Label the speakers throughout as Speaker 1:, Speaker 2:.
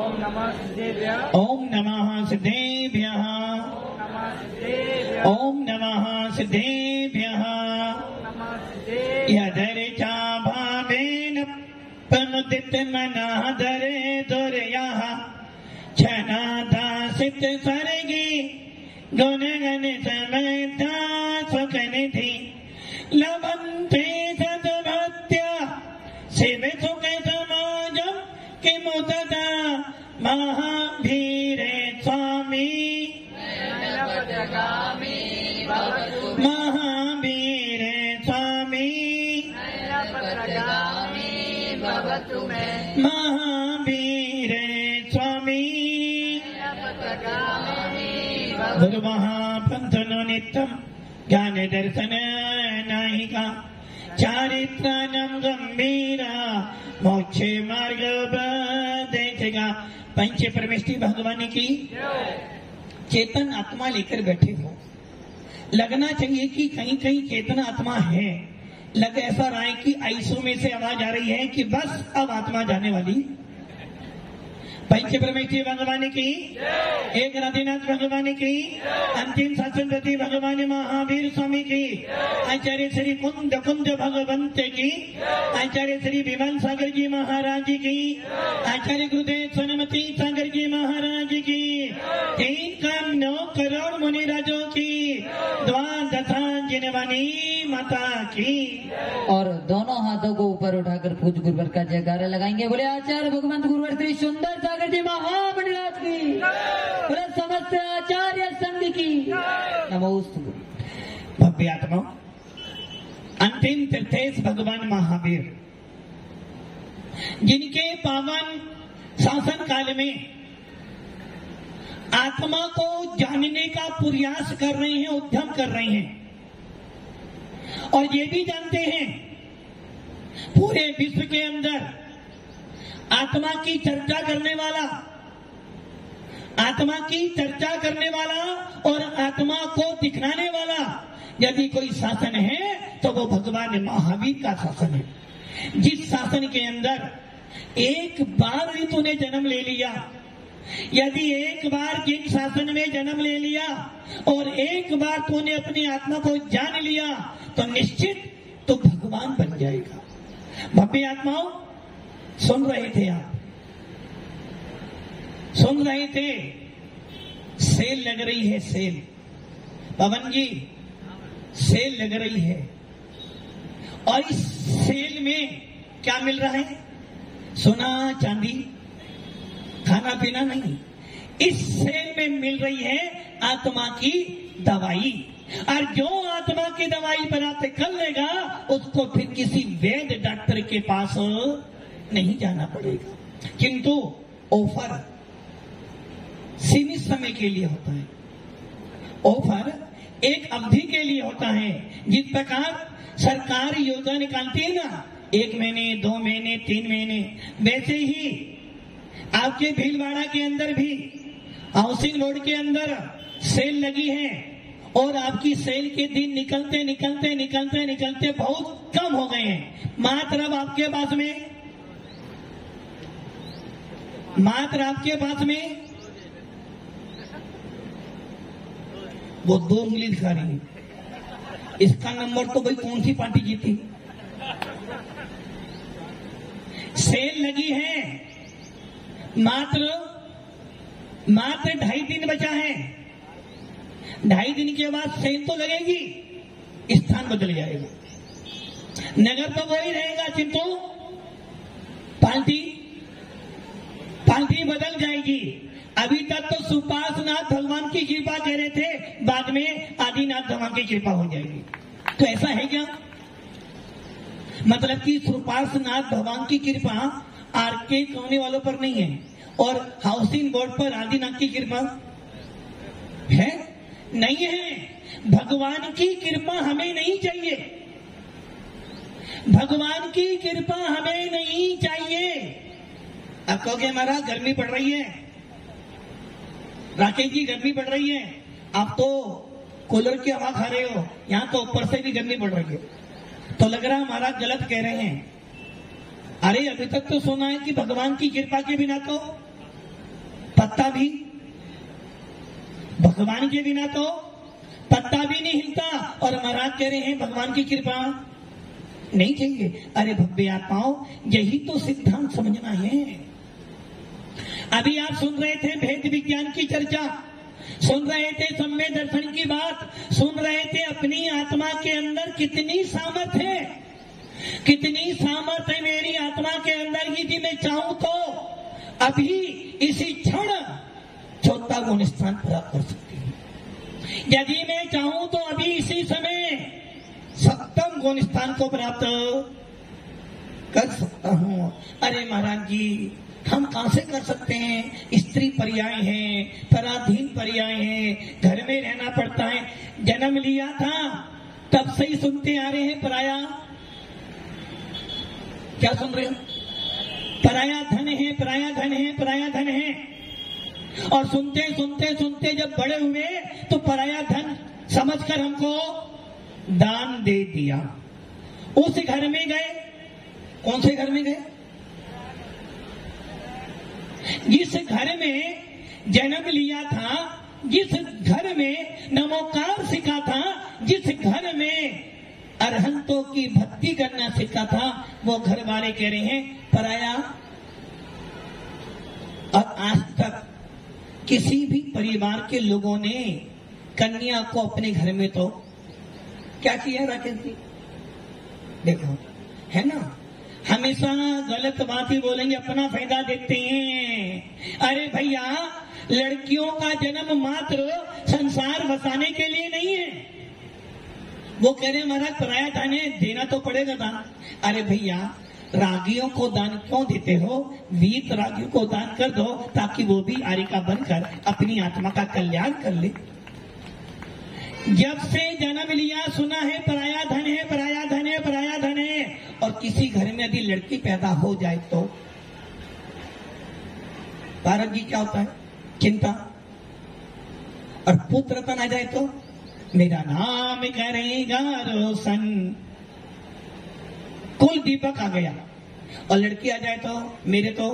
Speaker 1: ओम नमः सिद्धेभ्यः
Speaker 2: ओम नमः सिद्धेभ्यः ओम नमः सिद्धेभ्यः यदर्चा भावेन प्रमुदित मनः धरे दुर्यः क्षणादासित सर्गी गुणगण समता सुखनिधि लभन्ते सद्भक्त्या शिव सुख समाजम् किमुतता महावीरे स्वामी महावीरे स्वामी महावीरे स्वामी गुरु महापंथनो नित्यम ज्ञान दर्शन नायिका चारित्रानम गंभीरा मोक्षे मार्ग देखेगा। पंच परमेष्टि भगवान की चेतन आत्मा लेकर बैठे हो। लगना चाहिए कि कहीं कहीं चेतन आत्मा है। लग ऐसा रहा है कि आईसू में से आवाज आ रही है कि बस अब आत्मा जाने वाली। पंच परमेष्टि भगवान की, एक राधिनाथ भगवान की, अंतिम शासन प्रति भगवान महावीर स्वामी की, आचार्य श्री कुंद कुंद भगवंत की, आचार्य श्री विमल सागर जी महाराज की, आचार्य गुरुदेव सोनमती सागर जी महाराज की, 3 करोड़ मुनिराजों की, द्वादशा जिनवानी माता की।
Speaker 3: और दोनों हाथों को ऊपर उठाकर पूज गुरुवर का जयकारा लगाएंगे। बोले आचार्य भगवंत गुरुवर श्री सुंदर सागर जी महामंडलाज की, बोले समस्त आचार्य संघ की नमोस्तु।
Speaker 2: भव्य आत्मा अंतिम तीर्थेश भगवान महावीर जिनके पावन शासन काल में आत्मा को जानने का प्रयास कर रहे हैं, उद्यम कर रहे हैं, और ये भी जानते हैं पूरे विश्व के अंदर आत्मा की चर्चा करने वाला, आत्मा की चर्चा करने वाला और आत्मा को दिखलाने वाला यदि कोई शासन है तो वो भगवान महावीर का शासन है। जिस शासन के अंदर एक बार भी तूने जन्म ले लिया, यदि एक बार जिन शासन में जन्म ले लिया और एक बार तूने अपनी आत्मा को जान लिया तो निश्चित तो भगवान बन जाएगा। भव्य आत्माओं सुन रहे थे, आप सुन रहे थे, सेल लग रही है, सेल। पवन जी सेल लग रही है और इस सेल में क्या मिल रहा है? सोना चांदी, खाना पीना नहीं। इस सेल में मिल रही है आत्मा की दवाई, और जो आत्मा की दवाई बनाते कर लेगा उसको फिर किसी वैद्य डॉक्टर के पास नहीं जाना पड़ेगा। किंतु ऑफर सीमित समय के लिए होता है, ऑफर एक अवधि के लिए होता है। जिस प्रकार सरकार योजना निकालती है ना, 1 महीने, 2 महीने, 3 महीने, वैसे ही आपके भीलवाड़ा के अंदर भी हाउसिंग बोर्ड के अंदर सेल लगी है और आपकी सेल के दिन निकलते निकलते निकलते निकलते बहुत कम हो गए हैं। मात्र अब आपके पास में, मात्र आपके पास में वो 2 उंगली दिखा रही है। इसका नंबर तो भाई कौन सी पार्टी जीती? सेल लगी है, मात्र 2.5 दिन बचा है। 2.5 दिन के बाद सेल तो लगेगी, स्थान बदल जाएगा। नगर तो वही रहेगा, किंतु पार्टी बदल जाएगी। अभी तक तो सुपासनाथ भगवान की कृपा कह रहे थे, बाद में आदिनाथ भगवान की कृपा हो जाएगी। तो ऐसा है क्या? मतलब कि सुपासनाथ भगवान की कृपा आरके कॉलोनी वालों पर नहीं है और हाउसिंग बोर्ड पर आदिनाथ की कृपा है? नहीं है। भगवान की कृपा हमें नहीं चाहिए, भगवान की कृपा हमें नहीं चाहिए। अब कहोगे महाराज गर्मी पड़ रही है, राकेश जी गर्मी पड़ रही है, आप तो कूलर की हवा खा रहे हो, यहां तो ऊपर से भी गर्मी पड़ रही है, तो लग रहा है महाराज गलत कह रहे हैं। अरे अभी तक तो सुना है कि भगवान की कृपा के बिना तो पत्ता भी, भगवान के बिना तो पत्ता भी नहीं हिलता। और महाराज कह रहे हैं भगवान की कृपा नहीं चाहिए। अरे भव्य आत्माओं, यही तो सिद्धांत समझना है। अभी आप सुन रहे थे भेद विज्ञान की चर्चा, सुन रहे थे सम्य दर्शन की बात, सुन रहे थे अपनी आत्मा के अंदर कितनी सामर्थ है, कितनी सामर्थ है मेरी आत्मा के अंदर की। यदि मैं चाहूं तो अभी इसी क्षण चौथा गुण स्थान प्राप्त कर सकती हूँ। यदि मैं चाहूं तो अभी इसी समय सप्तम गुण स्थान को प्राप्त कर सकता हूँ। अरे महाराज जी, हम कहां से कर सकते हैं? स्त्री पर्याय है, पराधीन पर्याय है, घर में रहना पड़ता है। जन्म लिया था तब से ही सुनते आ रहे हैं पराया, क्या सुन रहे हो? पराया धन है, पराया धन है, पराया धन है। और सुनते सुनते सुनते जब बड़े हुए तो पराया धन समझकर हमको दान दे दिया। उस घर में गए, कौन से घर में गए? जिस घर में जन्म लिया था, जिस घर में नमोकार सीखा था, जिस घर में अरहंतों की भक्ति करना सीखा था, वो घर वाले कह रहे हैं पराया। और आज तक किसी भी परिवार के लोगों ने कन्या को अपने घर में तो क्या किया राकेश जी? देखो, है ना, हमेशा गलत बात ही बोलेंगे, अपना फायदा देखते हैं। अरे भैया, लड़कियों का जन्म मात्र संसार बसाने के लिए नहीं है। वो कह रहे महाराज पराया दान है, देना तो पड़ेगा दान। अरे भैया, रागियों को दान क्यों देते हो? वीत रागियों को दान कर दो ताकि वो भी आरिका बनकर अपनी आत्मा का कल्याण कर ले। जब से जन्म लिया सुना है पराया धन है, पराया धन है, पराया धन है। और किसी घर में यदि लड़की पैदा हो जाए तो भारत जी क्या होता है? चिंता। और पुत्र रतन आ जाए तो मेरा नाम करेगा रोशन, कुल दीपक आ गया। और लड़की आ जाए तो मेरे तो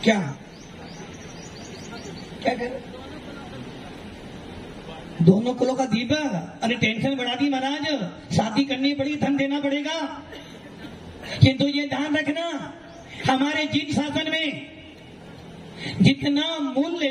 Speaker 2: क्या क्या करें? दोनों कुलों का दीपक। अरे टेंशन बढ़ा दी महाराज, शादी करनी पड़ी, धन देना पड़ेगा। किंतु ये ध्यान रखना, हमारे जीन शासन में जितना मूल्य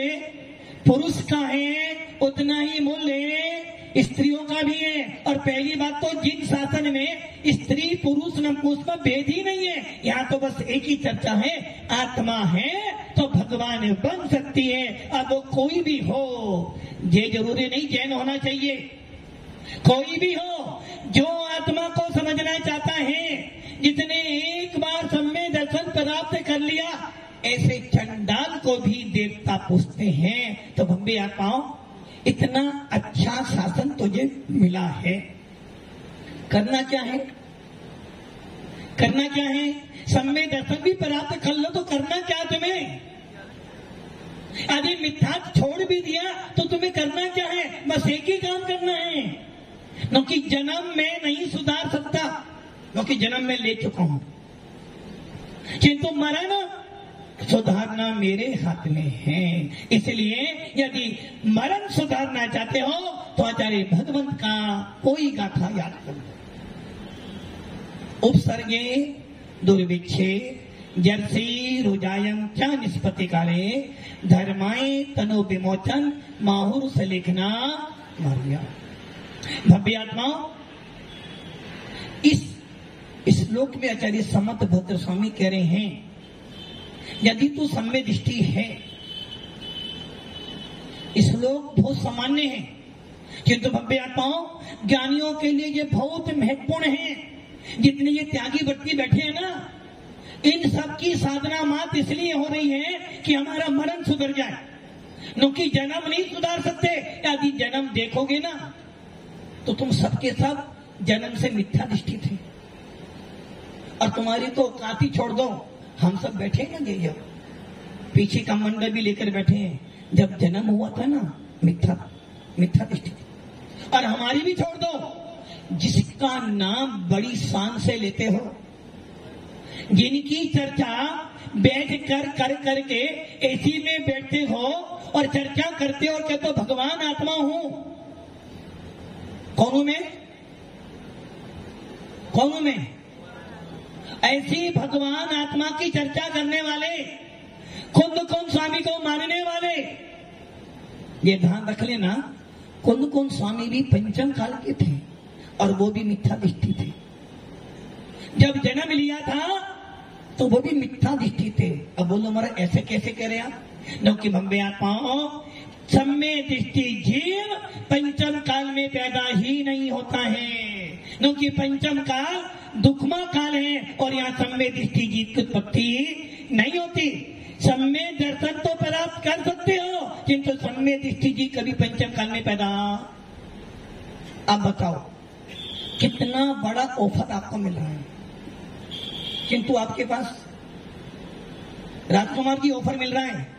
Speaker 2: पुरुष का है उतना ही मूल्य स्त्रियों का भी है। और पहली बात तो जिन शासन में स्त्री पुरुष नपुंसक में भेद ही नहीं है। यहाँ तो बस एक ही चर्चा है, आत्मा है तो भगवान बन सकती है। अब वो कोई भी हो, ये जरूरी नहीं जैन होना चाहिए, कोई भी हो जो आत्मा को समझना चाहता है, जितने एक बार सम्य दर्शन प्राप्त कर लिया, ऐसे चंडाल को भी देवता पूछते हैं। तो भव्य आत्माओं, इतना अच्छा शासन तुझे मिला है, करना क्या है? करना क्या है? सम्य दर्शन भी प्राप्त कर लो तो करना क्या तुम्हें? यदि मिथ्या छोड़ भी दिया तो तुम्हें करना क्या है? बस एक ही काम करना है, क्योंकि जन्म में नहीं सुधार सकता, क्योंकि जन्म में ले चुका हूं, किंतु मरण सुधारना मेरे हाथ में है। इसलिए यदि मरण सुधारना चाहते हो तो आचार्य भगवंत का कोई गाथा याद करो। उपसर्गे दुर्भिक्षे जर्सी रुजायम च निष्पत्तिकारे धर्माय तनु विमोचन माहुर से लिखना मारिया। भव्य आत्माओं, इस श्लोक में आचार्य समर्थ भद्र स्वामी कह रहे हैं, यदि तू सम्य दृष्टि है, श्लोक बहुत सामान्य है, किंतु भव्य आत्माओं ज्ञानियों के लिए ये बहुत महत्वपूर्ण है। जितने ये त्यागी व्यक्ति बैठे हैं ना, इन सब की साधना मात्र इसलिए हो रही है कि हमारा मरण सुधर जाए, क्योंकि जन्म नहीं सुधार सकते। यदि जन्म देखोगे ना तो तुम सबके सब जन्म से मिथ्या दृष्टि थे, और तुम्हारी तो काफी छोड़ दो, हम सब बैठे हैं ना, ये पीछे का मंडल भी लेकर बैठे हैं। जब जन्म हुआ था ना, मिथ्या दृष्टि थी। और हमारी भी छोड़ दो, जिसका नाम बड़ी शान से लेते हो, जिनकी चर्चा बैठ कर करके एसी में बैठते हो और चर्चा करते हो, कहते हो भगवान आत्मा हूं। कौन में ऐसी भगवान आत्मा की चर्चा करने वाले, कुंद स्वामी को मानने वाले, ये ध्यान रख लेना, कुंद स्वामी भी पंचम काल के थे और वो भी मिथ्या दृष्टि थे। जब जन्म लिया था तो वो भी मिथ्या दृष्टि थे। अब बोलो हमारा ऐसे कैसे कह रहे आप? क्योंकि भंबे आत्माओं, सम्य दृष्टि जीव पंचम काल में पैदा ही नहीं होता है, क्योंकि पंचम काल दुखमा काल है और यहाँ सम्य दृष्टि जीव की उत्पत्ति नहीं होती। सम्य दर्शन तो प्राप्त कर सकते हो, किंतु सम्य दृष्टि जी कभी पंचम काल में पैदा। अब बताओ कितना बड़ा ऑफर आपको मिल रहा है, किंतु आपके पास राजकुमार की ऑफर मिल रहा है।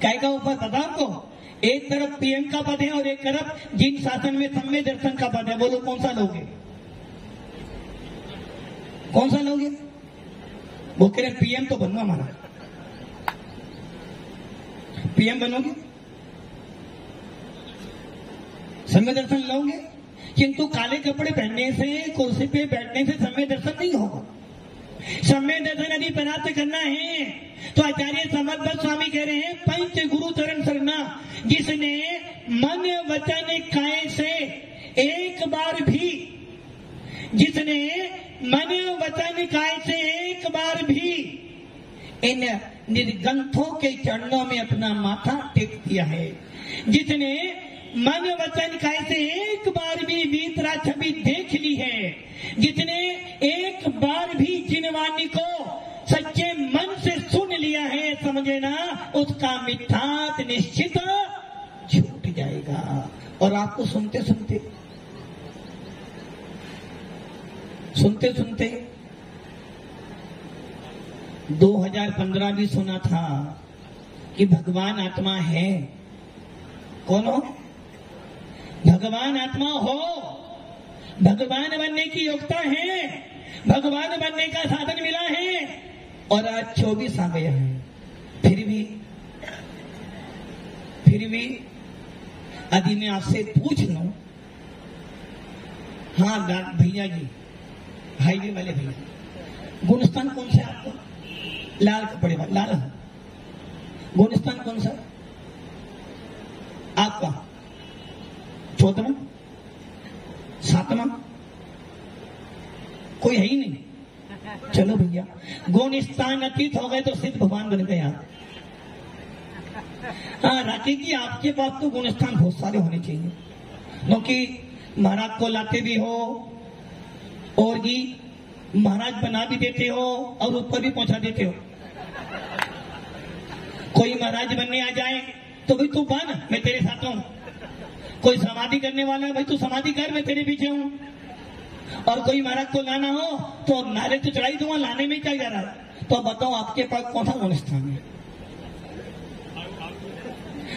Speaker 2: क्या का ऑफर पता आपको? एक तरफ पीएम का पद है और एक तरफ जिन शासन में सम्य दर्शन का पद है। बोलो कौन सा लोगे? कौन सा लोगे? वो कह रहे पीएम तो बनना हमारा, पीएम बनोगे, सम्य दर्शन लोगे, किंतु काले कपड़े पहनने से, कुर्सी पे बैठने से सम्य दर्शन नहीं होगा। सम्य दर्शन यदि प्राप्त करना है तो आचार्य समर्थ स्वामी कह रहे हैं पंच गुरु चरण शरणा, जिसने मन वचन काय से एक बार भी, जिसने मन वचन काय से एक बार भी इन निर्ग्रंथों के चरणों में अपना माथा टेक दिया है, जिसने मन वचन काय से एक बार भी वीतरा छवि देख ली है, जिसने एक बार भी जिनवाणी को सच्चे मन से सुन लिया है, समझे ना, उसका मिथ्यात्व निश्चित छूट जाएगा। और आपको सुनते सुनते 2015 भी सुना था कि भगवान आत्मा है। कौन हो? भगवान आत्मा हो, भगवान बनने की योग्यता है, भगवान बनने का साधन मिला है, और आज 24 आ गया है। फिर भी यदि मैं आपसे पूछ लूं, हाँ भैया जी, हाईवे वाले भैया, गुणस्थान कौन सा आपको? लाल कपड़े वाला, लाल गुणस्थान कौन सा आपका? 14वां 7वां? कोई है ही नहीं। चलो भैया, गुणस्थान अतीत हो गए तो सिद्ध भगवान बन गए आप। हाँ राकेश जी, आपके पास तो गुणस्थान बहुत सारे होने चाहिए, क्योंकि महाराज को लाते भी हो और जी महाराज बना भी देते हो और ऊपर भी पहुंचा देते हो। कोई महाराज बनने आ जाए तो भाई तू बन, मैं तेरे साथ हूं। कोई समाधि करने वाला है, भाई तू समाधि कर, मैं तेरे पीछे हूं। और कोई महाराज को लाना हो तो नारे तो चढ़ाई दूंगा, लाने में क्या जा रहा है? तो बताओ आपके पास कौन सा गुणस्थान है?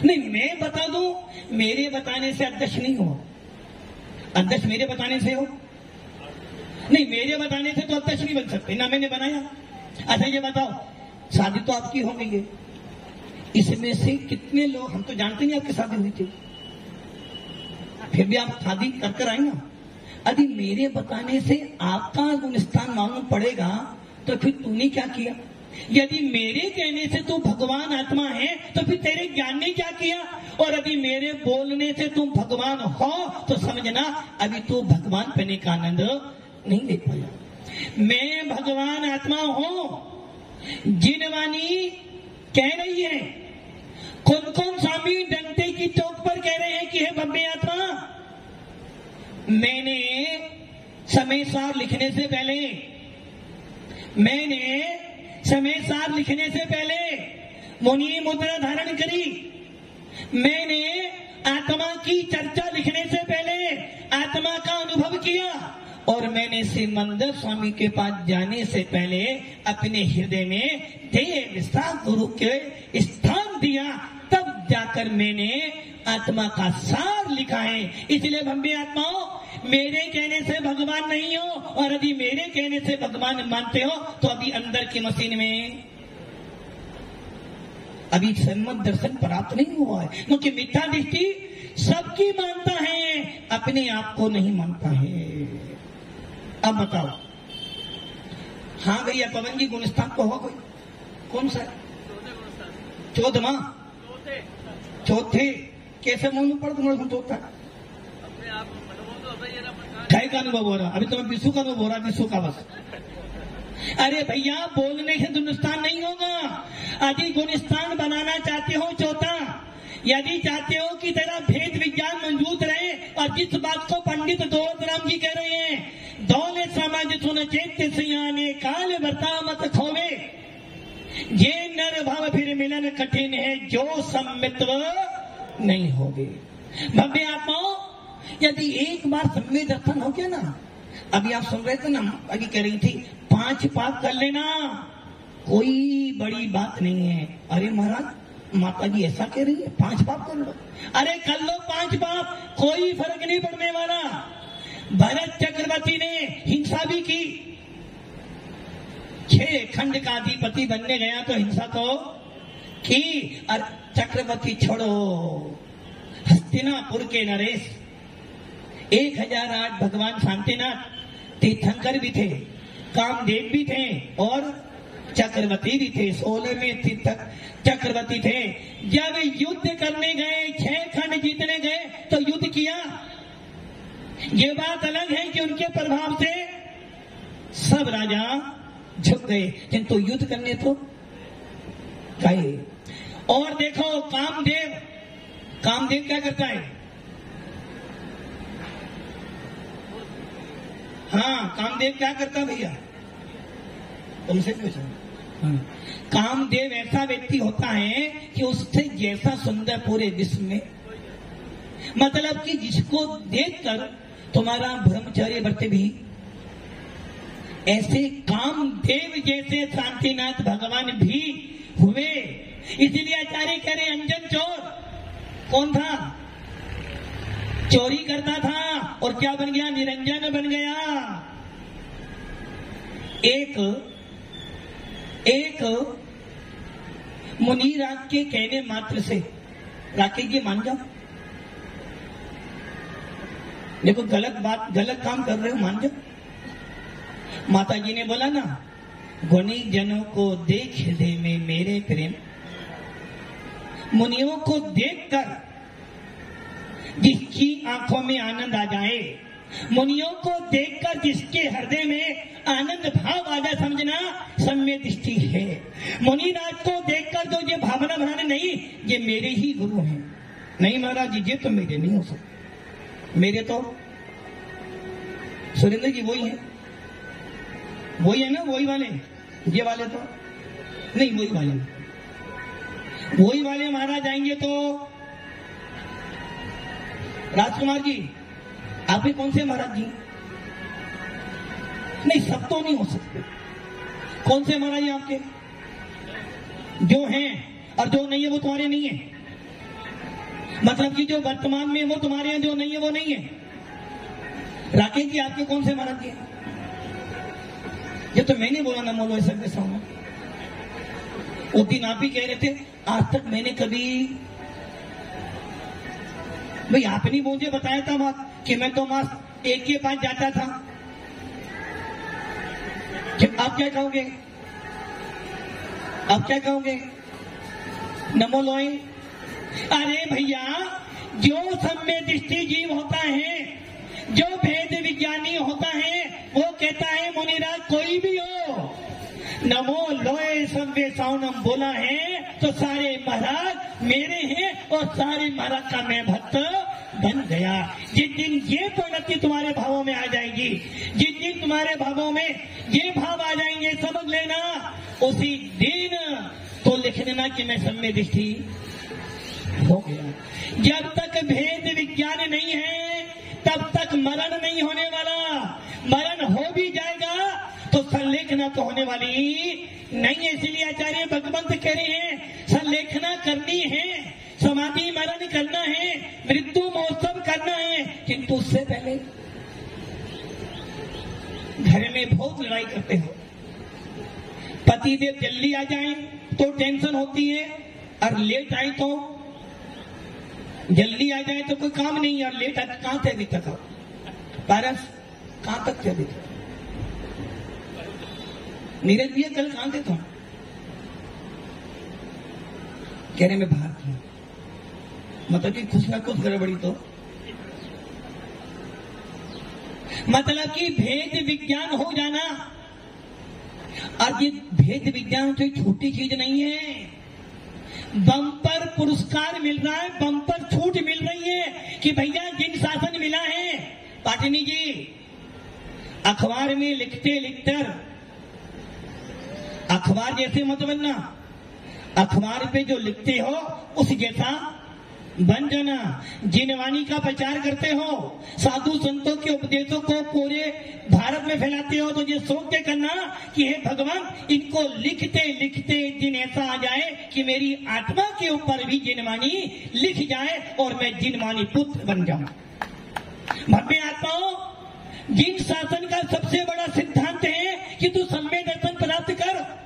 Speaker 2: नहीं, मैं बता दूं, मेरे बताने से अध्यक्ष नहीं हो। अध्यक्ष मेरे बताने से हो नहीं, मेरे बताने से तो अध्यक्ष नहीं बन सकते ना, मैंने बनाया। अच्छा ये बताओ, शादी तो आपकी हो गई है, इसमें से कितने लोग, हम तो जानते नहीं आपकी शादी हुई थी, फिर भी आप शादी कर आए ना। यदि मेरे बताने से आपका गुणस्थान मालूम पड़ेगा तो फिर तूने क्या किया? यदि मेरे कहने से तू भगवान आत्मा है तो फिर तेरे ज्ञान ने क्या किया? और यदि मेरे बोलने से तुम भगवान हो तो समझना अभी तू भगवान पने का आनंद नहीं ले पाया। मैं भगवान आत्मा हूं। जिनवाणी कह रही है, कौन स्वामी डंडे की चौक पर कह रहे हैं कि हे भव्य आत्मा, मैंने समय सार लिखने से पहले मुनि मुद्रा धारण करी। मैंने आत्मा की चर्चा लिखने से पहले आत्मा का अनुभव किया, और मैंने सिमंदर स्वामी के पास जाने से पहले अपने हृदय में देव विश्राम गुरु के स्थान दिया, तब जाकर मैंने आत्मा का सार लिखा है। इसलिए भव्य आत्माओं, मेरे कहने से भगवान नहीं हो, और यदि मेरे कहने से भगवान मानते हो तो अभी अंदर की मशीन में अभी सम्मत दर्शन प्राप्त नहीं हुआ है, क्योंकि मिथ्या दृष्टि सबकी मानता है, अपने आप को नहीं मानता है। अब बताओ, हाँ भैया पवन जी गुणस्थान को हो कोई? कौन सा? चौदहवां चौथे कैसे मुंह पढ़ तुम्हारा चौथा काय का अनुभव हो रहा? अभी तो मैं विशु का अनुभव हो रहा, विशु का बस। अरे भैया बोलने से गुणस्थान नहीं होगा। यदि गुणस्थान बनाना चाहते हो चौथा, यदि चाहते हो कि तेरा भेद विज्ञान मौजूद रहे, और जिस बात को पंडित दौलतराम जी कह रहे हैं, दौले समाज सुन चैत्य सियाने काल वर्ता मत खोवे, ये नर भाव फिर मिलन कठिन है, जो सम्मित्व नहीं होगे। भव्य आत्माओं, यदि एक बार सम्मित दर्शन हो गया ना, अभी आप सुन रहे थे ना, अभी कह रही थी 5 पाप कर लेना, कोई बड़ी बात नहीं है। अरे महाराज माता जी ऐसा कह रही है 5 पाप कर लो, अरे कर लो 5 पाप, कोई फर्क नहीं पड़ने वाला। भरत चक्रवर्ती ने हिंसा भी की, 6 खंड का अधिपति बनने गया तो हिंसा तो की। और चक्रवर्ती छोड़ो, हस्तिनापुर के नरेश 1008 भगवान शांतिनाथ तीर्थंकर भी थे, कामदेव भी थे और चक्रवर्ती भी थे, 16वें तीर्थक चक्रवर्ती थे। जब युद्ध करने गए, 6 खंड जीतने गए तो युद्ध किया। ये बात अलग है कि उनके प्रभाव से सब राजा झुक गए, किंतु युद्ध करने तो गए। और देखो कामदेव क्या करता है? हाँ, कामदेव क्या करता भैया? तुमसे पूछो। हाँ। कामदेव ऐसा व्यक्ति होता है कि उससे जैसा सुंदर पूरे विश्व में, मतलब कि जिसको देखकर तुम्हारा ब्रह्मचर्य व्रत भी, ऐसे कामदेव जैसे शांतिनाथ भगवान भी हुए। इसलिए आचार्य कह रहे अंजन चोर कौन था? चोरी करता था और क्या बन गया? निरंजन बन गया। एक मुनिराज के कहने मात्र से, राकेश जी मान जाओ, देखो गलत काम कर रहे हो, मान जाओ। माता जी ने बोला ना, गुणी जनों को देख हृदय में मेरे प्रेम, मुनियों को देखकर जिसकी आंखों में आनंद आ जाए, मुनियों को देखकर जिसके हृदय में आनंद भाव आ जाए, समझना सम्य दृष्टि है। मुनिराज को देखकर तो ये भावना बनाने नहीं, ये मेरे ही गुरु हैं। नहीं महाराज जी, ये तो मेरे नहीं हो सकते, मेरे तो सुरेंद्र जी वही है ना, वही वाले, ये वाले तो नहीं, वही वाले महाराज आएंगे तो। राजकुमार जी आप ही कौन से महाराज जी? नहीं, सब तो नहीं हो सकते। कौन से महाराज आपके? जो हैं और जो नहीं है वो तुम्हारे नहीं है, मतलब कि जो वर्तमान में वो तुम्हारे हैं, जो नहीं है वो नहीं है। राकेश जी आपके कौन से महाराज जी? ये तो मैंने बोला ना, बोलो ऐसा कैसा होना। उस दिन आप ही कह रहे थे, आज तक मैंने कभी, भाई आपने मुझे बताया था बात कि मैं तो मास एक के पास जाता था। आप क्या कहोगे? आप क्या कहोगे? नमो लोई। अरे भैया, जो सम्य दृष्टि जीव होता है, जो भेद विज्ञानी होता है, वो कहता है मुनिराज कोई भी हो, नमो लोए सव्य साउनम बोला है तो सारे महाराज मेरे हैं और सारे महाराज का मैं भक्त बन गया। जिस दिन ये परिणति तुम्हारे भावों में आ जाएगी, जिस दिन तुम्हारे भावों में ये भाव आ जाएंगे, समझ लेना उसी दिन तो लिख देना कि मैं सम्य दृष्टि हो गया। जब तक भेद विज्ञान नहीं है तब तक मरण नहीं होने वाला। मरण हो भी जाएगा तो संलेखना तो होने वाली नहीं है। इसलिए आचार्य भगवंत कह रहे हैं संलेखना करनी है, समाधि मरण करना है, मृत्यु महोत्सव करना है, किंतु उससे पहले लड़ाई करते हो। पतिदेव जल्दी आ जाए तो टेंशन होती है, और लेट आए तो, जल्दी आ जाए तो कोई काम नहीं, और लेट आए कहां थे अभी तक? पारस कहां तक थे अभी तक? नीरज भैया कल कहां थे तुम? कह रहे मैं बाहर था। मतलब कि कुछ ना कुछ गड़बड़ी तो, मतलब कि भेद विज्ञान हो जाना। और ये भेद विज्ञान तो छोटी चीज नहीं है। बम्पर पुरस्कार मिल रहा है, बम्पर छूट मिल रही है कि भैया जिन शासन मिला है। पाटिनी जी, अखबार में लिखते लिखकर, अखबार जैसे मत बनना, अखबार पे जो लिखते हो उस जैसा बन जाना। जिनवानी का प्रचार करते हो, साधु संतों के उपदेशों को पूरे भारत में फैलाते हो, तो ये सोच के करना कि हे भगवान, इनको लिखते लिखते दिन ऐसा आ जाए कि मेरी आत्मा के ऊपर भी जिनवानी लिख जाए और मैं जिनवानी पुत्र बन जाऊं। भव्य आत्माओं, जिन शासन का सबसे बड़ा सिद्धांत है कि तू सम्यक दर्शन प्राप्त कर,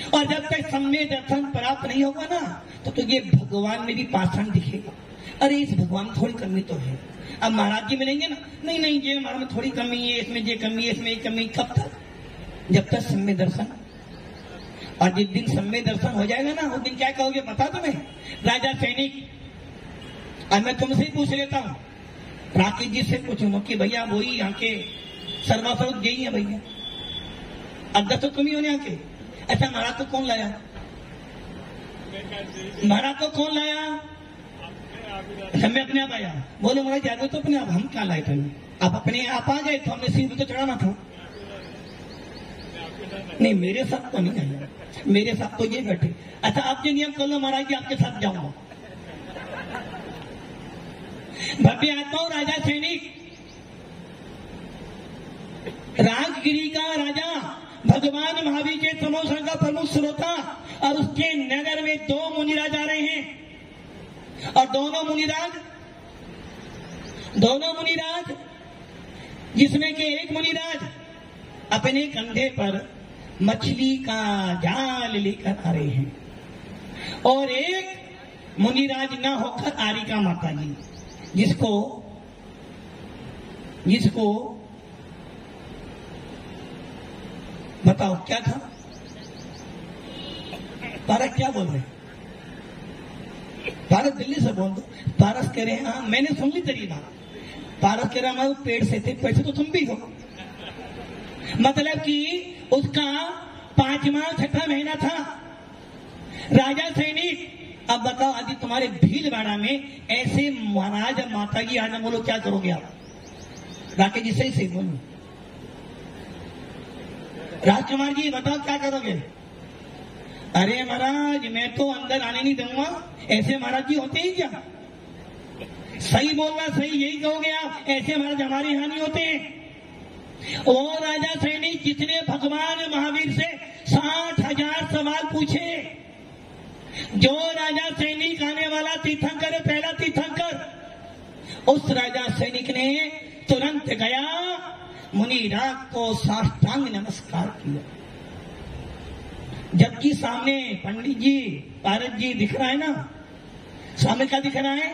Speaker 2: और जब तक सम्यक दर्शन प्राप्त नहीं होगा ना, तो तुझे भगवान में भी पाषाण दिखेगा। अरे इस भगवान में थोड़ी कमी तो है। अब महाराज जी मिलेंगे ना, नहीं नहीं ये हमारे में थोड़ी कमी है, इसमें ये कमी है, इसमें ये कमी। कब तक? जब तक सम्यक दर्शन। और जिस दिन सम्यक दर्शन हो जाएगा ना, उस दिन क्या कहोगे पता तुम्हें? राजा सैनिक, अब मैं तुमसे ही पूछ लेता हूँ, राकेश जी से पूछूंगा कि भैया वही यहाँ के सर्वास्वरूप यही है भैया, अध्यक्ष तो तुम ही हो यहाँ के। अच्छा महाराज को कौन लाया? महाराज को कौन लाया? मैं अपने आप आया। बोले महाराज जागो तो अपने आप, हम क्या लाए थे? आप अपने आप आ गए तो हमने सिर तो चढ़ाना था। नहीं मेरे साथ तो नहीं आया, मेरे साथ तो ये बैठे। अच्छा आप जो नियम कर लो महाराज जी, आपके साथ जाऊंगा। भव्य आत्माओं, राजा सैनिक, राजगिरी का राजा भगवान महावीर के तमोसर का प्रमुख श्रोता, और उसके नगर में 2 मुनिराज आ रहे हैं। और दोनों मुनिराज जिसमें के एक मुनिराज अपने कंधे पर मछली का जाल लेकर आ रहे हैं, और एक मुनिराज न होकर आरिका माता जी, जिसको बताओ क्या था? पारस क्या बोल रहे? पारस दिल्ली से बोल दो। पारस कह रहे हैं हाँ मैंने सुन ली तेरी बात। पारस कह रहा मैं पेड़ से थे, पेड़ से तो तुम भी हो। मतलब कि उसका 5वां 6ठा महीना था। राजा सैनिक, अब बताओ यदि तुम्हारे भीलवाड़ा में ऐसे महाराज माता जी आना, बोलो क्या करोगे आप? राकेश जी सही बोलो। राजकुमार जी बताओ क्या करोगे? अरे महाराज मैं तो अंदर आने नहीं दूंगा। ऐसे महाराज जी होते ही क्या? सही बोलना, सही यही कहोगे आप, ऐसे महाराज हमारे यहाँ नहीं होते। वो राजा सैनिक जिसने भगवान महावीर से 60,000 सवाल पूछे, जो राजा सैनिक आने वाला तीर्थंकर है, पहला तीर्थंकर, उस राजा सैनिक ने तुरंत गया, मुनिराज को साष्टांग नमस्कार किया। जबकि सामने पंडित जी, पारस जी दिख रहा है ना, सामने क्या दिख रहा है?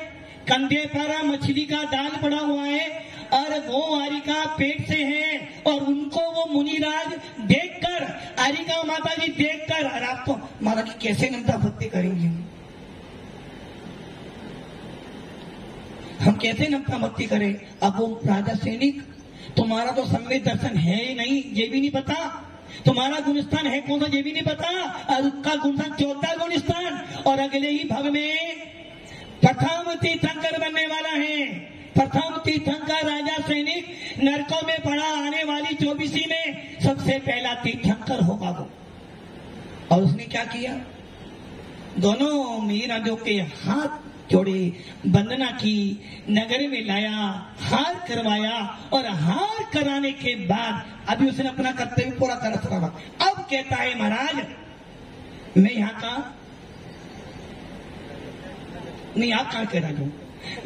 Speaker 2: कंधे पर मछली का जाल पड़ा हुआ है, और वो आरिका पेट से है, और उनको वो मुनिराज देखकर, आरिका माता जी देखकर, और आप तो महाराज कैसे नमता भक्ति करेंगे? हम कैसे नमता भक्ति करें? अब वो राजा सैनिक, तुम्हारा तो सम्यक दर्शन है ही नहीं, ये भी नहीं पता। तुम्हारा गुणस्थान है कौन सा, ये भी नहीं पता। और उसका गुणस्थान 14 गुणस्थान, और अगले ही भाग में प्रथम तीर्थंकर बनने वाला है। प्रथम तीर्थंकर राजा सैनिक नरकों में पड़ा आने वाली 24 में सबसे पहला तीर्थंकर होगा वो। और उसने क्या किया? दोनों मीराजों के हाथ जोड़े, वंदना की, नगर में लाया, हार करवाया, और हार कराने के बाद अभी उसने अपना कर्तव्य पूरा कर रहा। अब कहता है महाराज मैं यहाँ का नहीं, आप कहाँ का राजा हूँ?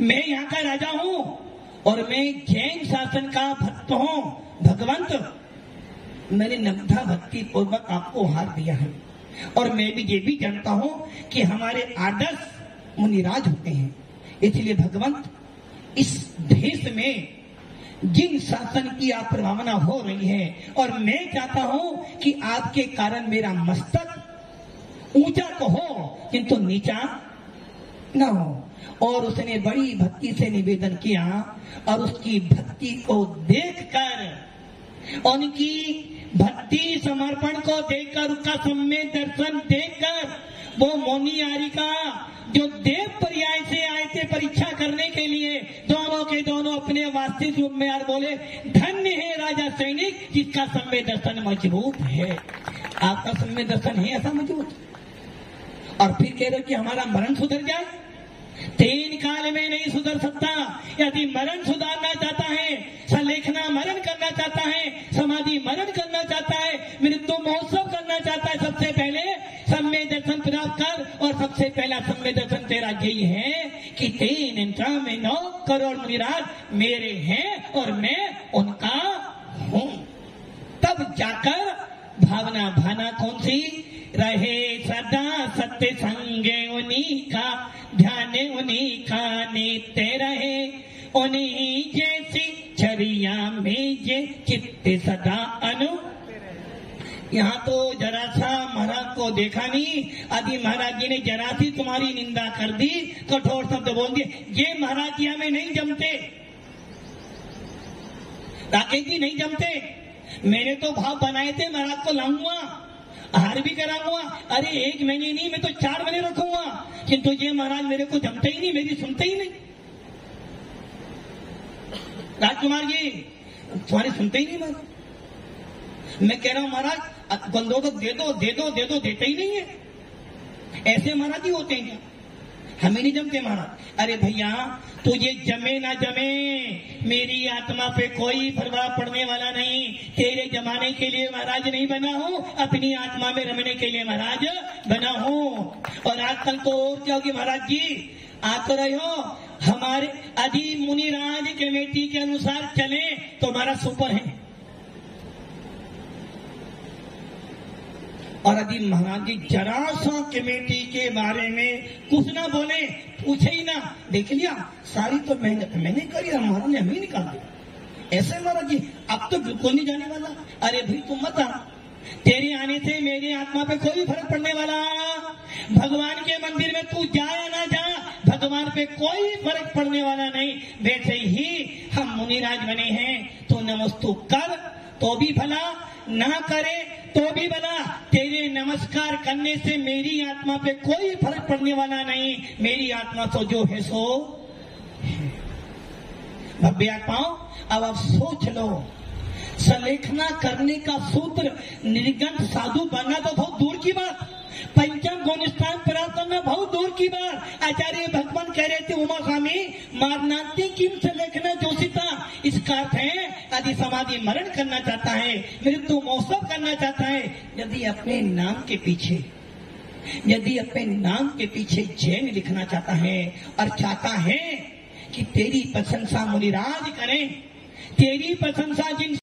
Speaker 2: मैं यहाँ का राजा हूँ, और मैं जैन शासन का भक्त हूँ। भगवंत मैंने नम्रता भक्ति पूर्वक आपको हार दिया है, और मैं भी ये भी जानता हूं कि हमारे आदर्श मुनिराज होते हैं। इसलिए भगवंत, इस देश में जिन शासन की आप प्रभावना हो रही है, और मैं चाहता हूं कि आपके कारण मेरा मस्तक ऊंचा तो हो किंतु नीचा न हो। और उसने बड़ी भक्ति से निवेदन किया, और उसकी भक्ति को देखकर, उनकी भक्ति समर्पण को देखकर, उसका सम्य दर्शन देखकर, वो मोनियारी का जो देव पर्याय से आए थे परीक्षा करने के लिए, दोनों के दोनों अपने वास्तविक रूप में यार बोले, धन्य है राजा सैनिक जिसका सम्य दर्शन मजबूत है। आपका सम्य दर्शन है ऐसा मजबूत? और फिर कह रहे कि हमारा मरण सुधर जाए। 3 काल में नहीं सुधर सकता। यदि मरण सुधारना चाहता है, सलेखना मरण करना चाहता है, समाधि मरण करना चाहता है, मृत्यु महोत्सव करना चाहता है, सबसे पहले सम्य दर्शन प्राप्त कर। और सबसे पहला सम्य दर्शन तेरा यही है कि 3 करोड़ मुनिराज मेरे हैं और मैं उनका हूं। तब जाकर भावना भाना कौन सी रहे, सदा सत्य संगे उन्हीं का, ध्यान उन्हीं का नित्य रहे, उन्हीं जैसी चरिया में जे चित्त सदा अनु। यहाँ तो जरा सा महाराज को देखा नहीं, आदि महाराज जी ने जरा सी तुम्हारी निंदा कर दी, कठोर शब्द बोल दिए। ये महाराज जी हमें नहीं जमते, राकेश जी नहीं जमते। मैंने तो भाव बनाए थे महाराज को लाऊंगा, हार भी कराऊंगा। अरे 1 महीने नहीं, मैं तो 4 महीने रखूंगा, किंतु ये महाराज मेरे को जमते ही नहीं, मेरी सुनते ही नहीं। राजकुमार जी तुम्हारी सुनते ही नहीं महाराज। मैं कह रहा हूं महाराज बंदों को दे दो दे दो दे दो, देते ही नहीं है। ऐसे महाराज ही होते हैं क्या? हमें नहीं जमते महाराज। अरे भैया तुझे जमे ना जमे, मेरी आत्मा पे कोई प्रभाव पड़ने वाला नहीं। तेरे जमाने के लिए महाराज नहीं बना हूं, अपनी आत्मा में रमने के लिए महाराज बना हूं। और आजकल तो और क्या होगी महाराज जी, आते रहे हो हमारे आदि मुनिराज कमेटी के अनुसार चले तो हमारा सुपर है। और यदि महाराज जी जरा सा कमेटी के बारे में कुछ ना बोले, पूछे ही ना, देख लिया सारी तो मेहनत मैंने करी, महाराज ने हमें निकाल दिया। ऐसे महाराज जी अब तो बिल्कुल नहीं जाने वाला। अरे भाई तुम मत आ, तेरे आने से मेरी आत्मा पे कोई फर्क पड़ने वाला। भगवान के मंदिर में तू जाए ना जा, भगवान पे कोई फर्क पड़ने वाला नहीं। वैसे ही हम मुनिराज बने हैं, तो नमस्तु कर तो भी भला, ना करे तो भी भला। तेरे नमस्कार करने से मेरी आत्मा पे कोई फर्क पड़ने वाला नहीं। मेरी आत्मा तो जो है सो भव्य आत्माओं। अब आप सोच लो, सलेखना करने का सूत्र निर्गंठ साधु बनना तो बहुत दूर की बात, पंचम गुण स्थान प्राप्त करना बहुत दूर की बात। आचार्य भगवान कह रहे थे उमा स्वामी मारनाती किम सलेखना जोशिता। इसका अर्थ है यदि समाधि मरण करना चाहता है, मृत्यु महोत्सव करना चाहता है, यदि अपने नाम के पीछे जैन लिखना चाहता है और चाहता है कि तेरी प्रशंसा मुनिराज करें, तेरी प्रशंसा जिन